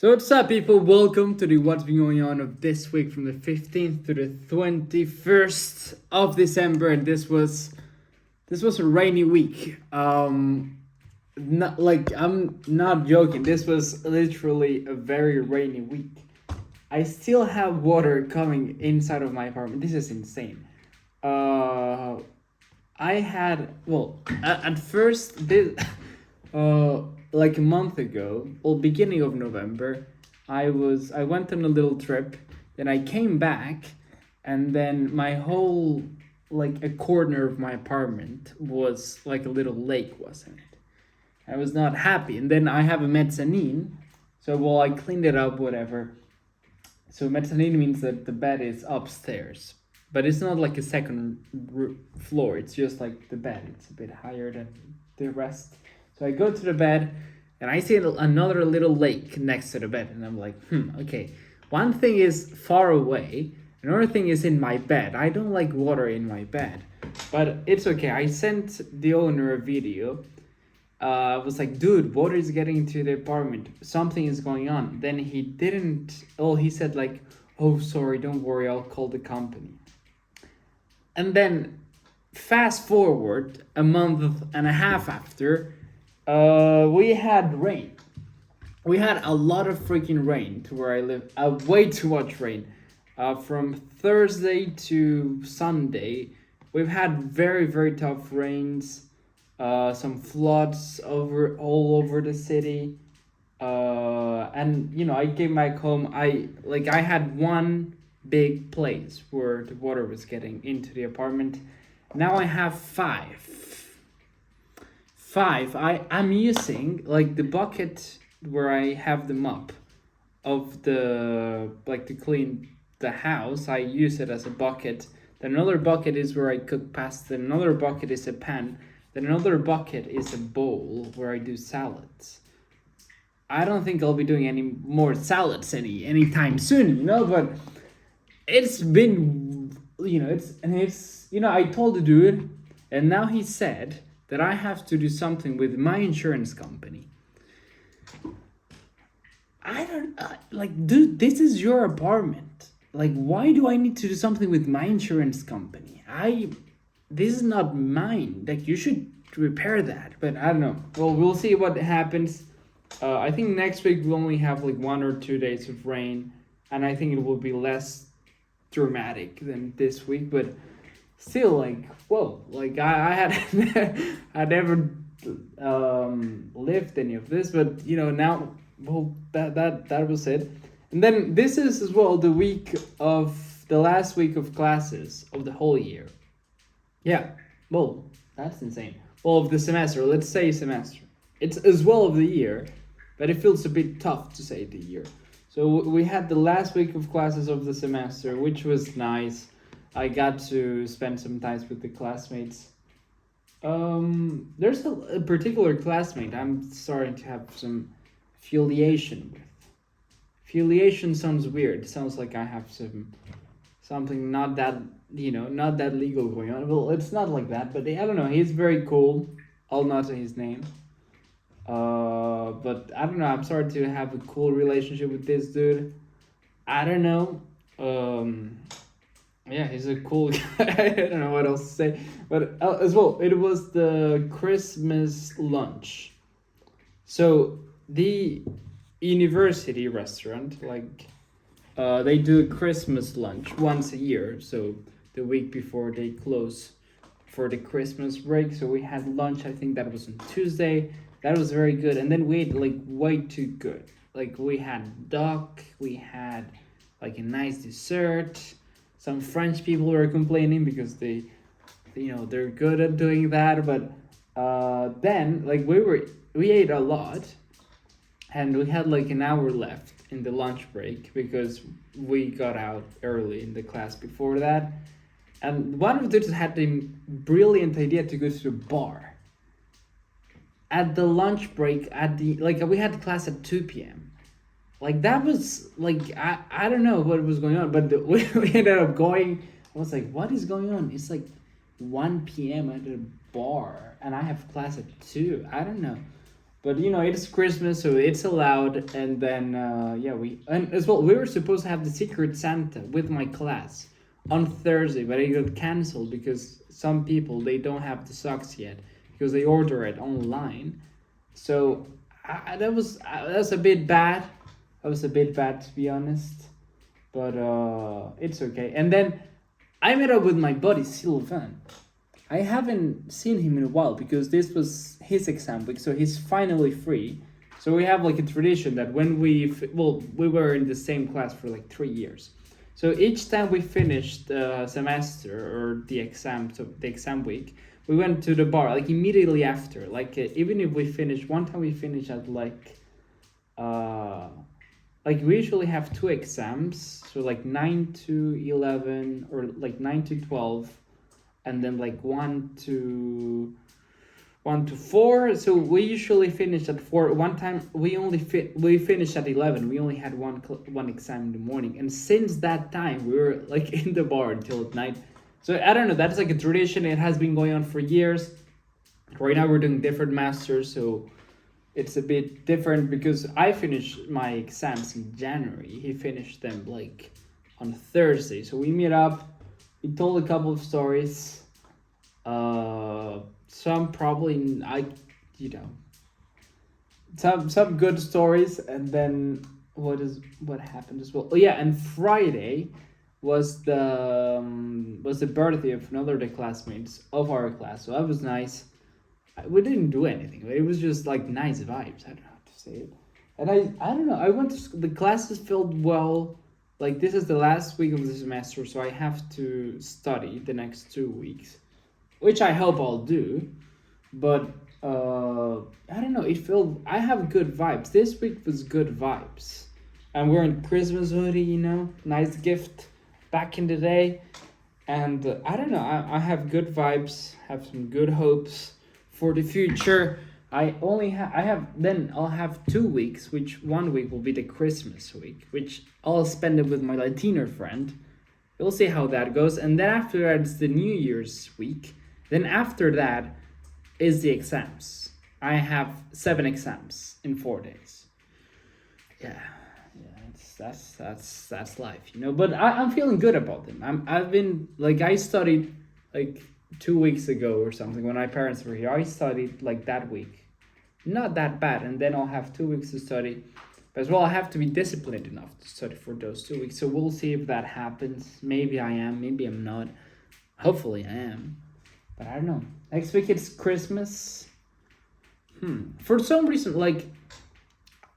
So what's up, people? Welcome to the what's been going on of this week from the 15th to the 21st of December, and this was a rainy week. Not like I'm not joking. This was literally a very rainy week. I still have water coming inside of my apartment. This is insane. I had at first this like a month ago, well, beginning of November, I went on a little trip, then I came back, and then my whole, like, a corner of my apartment was like a little lake, wasn't it? I was not happy, and then I have a mezzanine, so well, I cleaned it up, whatever. So mezzanine means that the bed is upstairs, but it's not like a second floor. It's just like the bed. It's a bit higher than the rest. So I go to the bed, and I see another little lake next to the bed, and I'm like, okay. One thing is far away, another thing is in my bed. I don't like water in my bed, but it's okay. I sent the owner a video. I was like, dude, water is getting into the apartment. Something is going on. Then he didn't. Oh, he said like, oh, sorry, don't worry, I'll call the company. And then fast forward a month and a half after, we had rain. We had a lot of freaking rain to where I live. Way too much rain. From Thursday to Sunday, we've had very, very tough rains. Some floods all over the city. And I came back home. I had one big place where the water was getting into the apartment. Now I have five. I'm using like the bucket where I have the mop of the to clean the house. I use it as a bucket. Then another bucket is where I cook pasta. Another bucket is a pan. Then another bucket is a bowl where I do salads. I don't think I'll be doing any more salads anytime soon, but it's been I told the dude, and now he said that I have to do something with my insurance company. I don't dude, this is your apartment. Why do I need to do something with my insurance company? This is not mine. You should repair that. But I don't know. Well, we'll see what happens. I think next week we'll only have 1 or 2 days of rain, and I think it will be less dramatic than this week. But still, I had I never lived any of this, but now, well, that was it. And then this is as well the last week of classes of the whole year. Yeah, well, that's insane. Well, of the semester, let's say semester. It's as well of the year, but it feels a bit tough to say the year. So we had the last week of classes of the semester, which was nice. I got to spend some time with the classmates. There's a particular classmate I'm starting to have some affiliation with. Affiliation sounds weird. It sounds like I have something not that legal going on. Well, it's not like that, but I don't know. He's very cool. I'll not say his name. But I don't know. I'm starting to have a cool relationship with this dude. I don't know. Yeah, he's a cool guy. I don't know what else to say. But as well, it was the Christmas lunch. So the university restaurant, they do a Christmas lunch once a year. So the week before they close for the Christmas break. So we had lunch, I think that was on Tuesday. That was very good. And then we ate way too good. We had duck, we had a nice dessert. Some French people were complaining because they're good at doing that. But then we ate a lot, and we had an hour left in the lunch break because we got out early in the class before that. And one of the dudes had the brilliant idea to go to the bar at the lunch break. We had class at 2 p.m. That was I don't know what was going on, but we ended up going. I was like, what is going on? It's 1 p.m. at a bar, and I have class at 2. I don't know. But it's Christmas, so it's allowed. And then yeah, we and as well we were supposed to have the Secret Santa with my class on Thursday, but it got canceled because some people they don't have the socks yet because they order it online. So that's a bit bad. That was a bit bad to be honest, but it's okay. And then I met up with my buddy Sylvain. I haven't seen him in a while because this was his exam week, so he's finally free. So we have like a tradition that when we were in the same class for like 3 years. So each time we finished the semester or the exam, so the exam week, we went to the bar like immediately after. Like even if we finished one time, we finished at uh, like we usually have two exams, so like 9 to 11 or like 9 to 12, and then like 1 to 4. So we usually finish at 4. One time we finished at 11. We only had one exam in the morning, and since that time we were like in the bar until at night. So I don't know. That's like a tradition. It has been going on for years. Right now we're doing different masters, so it's a bit different because I finished my exams in January. He finished them like on Thursday. So we meet up. We told a couple of stories. Some probably you know, some good stories, and then what happened as well. Oh yeah, and Friday was the birthday of another of the classmates of our class. So that was nice. We didn't do anything. It was just like nice vibes. I don't know how to say it. And I don't know. I went to the classes felt well. Like this is the last week of the semester, so I have to study the next 2 weeks, which I hope I'll do. But I don't know. It felt I have good vibes. This week was good vibes. I'm wearing Christmas hoodie. Nice gift back in the day, and I don't know. I have good vibes. Have some good hopes for the future. I'll have 2 weeks, which one week will be the Christmas week, which I'll spend it with my Latino friend. We'll see how that goes. And then after that, it's the New Year's week. Then after that is the exams. I have 7 exams in 4 days. Yeah, that's life, But I'm feeling good about them. I've been like I studied like 2 weeks ago or something when my parents were here. I studied like that week. Not that bad, and then I'll have 2 weeks to study. But as well, I have to be disciplined enough to study for those 2 weeks. So we'll see if that happens. Maybe I am, maybe I'm not. Hopefully I am. But I don't know. Next week it's Christmas. For some reason, like,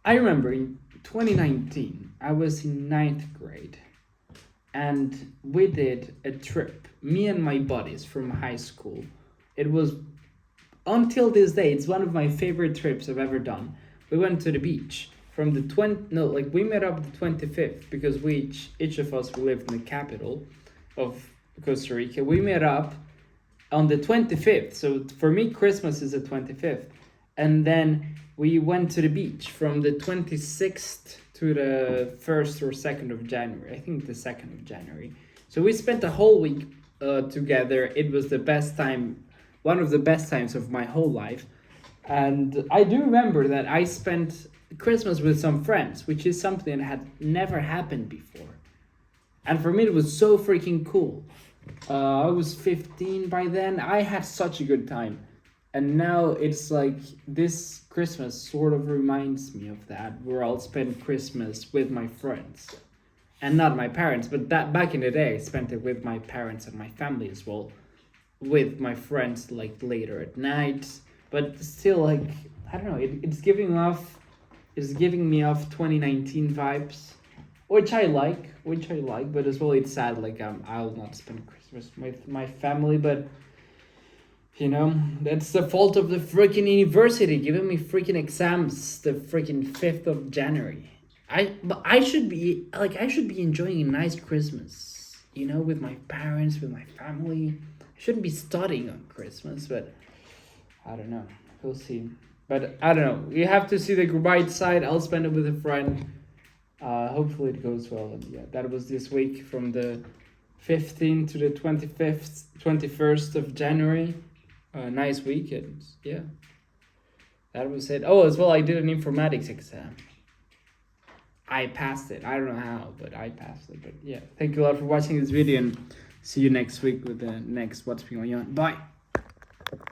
I remember in 2019, I was in 9th grade. And we did a trip. Me and my buddies from high school. It was, until this day, it's one of my favorite trips I've ever done. We went to the beach. From the we met up the 25th because each of us lived in the capital of Costa Rica. We met up on the 25th. So for me, Christmas is the 25th. And then we went to the beach from the 26th to the 1st or 2nd of January. I think the 2nd of January. So we spent a whole week together. It was the best time, one of the best times of my whole life. And I do remember that I spent Christmas with some friends, which is something that had never happened before. And for me, it was so freaking cool. I was 15 by then. I had such a good time. And now it's like this Christmas sort of reminds me of that, where I'll spend Christmas with my friends. And not my parents, but that back in the day, I spent it with my parents and my family as well. With my friends, like, later at night. But still, like, I don't know, it's giving me off 2019 vibes. Which I like, but as well it's sad, like, I'll not spend Christmas with my family, but, that's the fault of the freaking university giving me freaking exams the freaking 5th of January. I should be enjoying a nice Christmas, with my parents, with my family. I shouldn't be studying on Christmas, but I don't know. We'll see. But I don't know. You have to see the bright side. I'll spend it with a friend. Hopefully it goes well. And yeah, that was this week from the 15th to the 21st of January. Nice weekend. Yeah. that was it. Oh, as well, I did an informatics exam. I passed it. I don't know how, but I passed it. But yeah, thank you a lot for watching this video, and see you next week with the next What's Going On. Bye.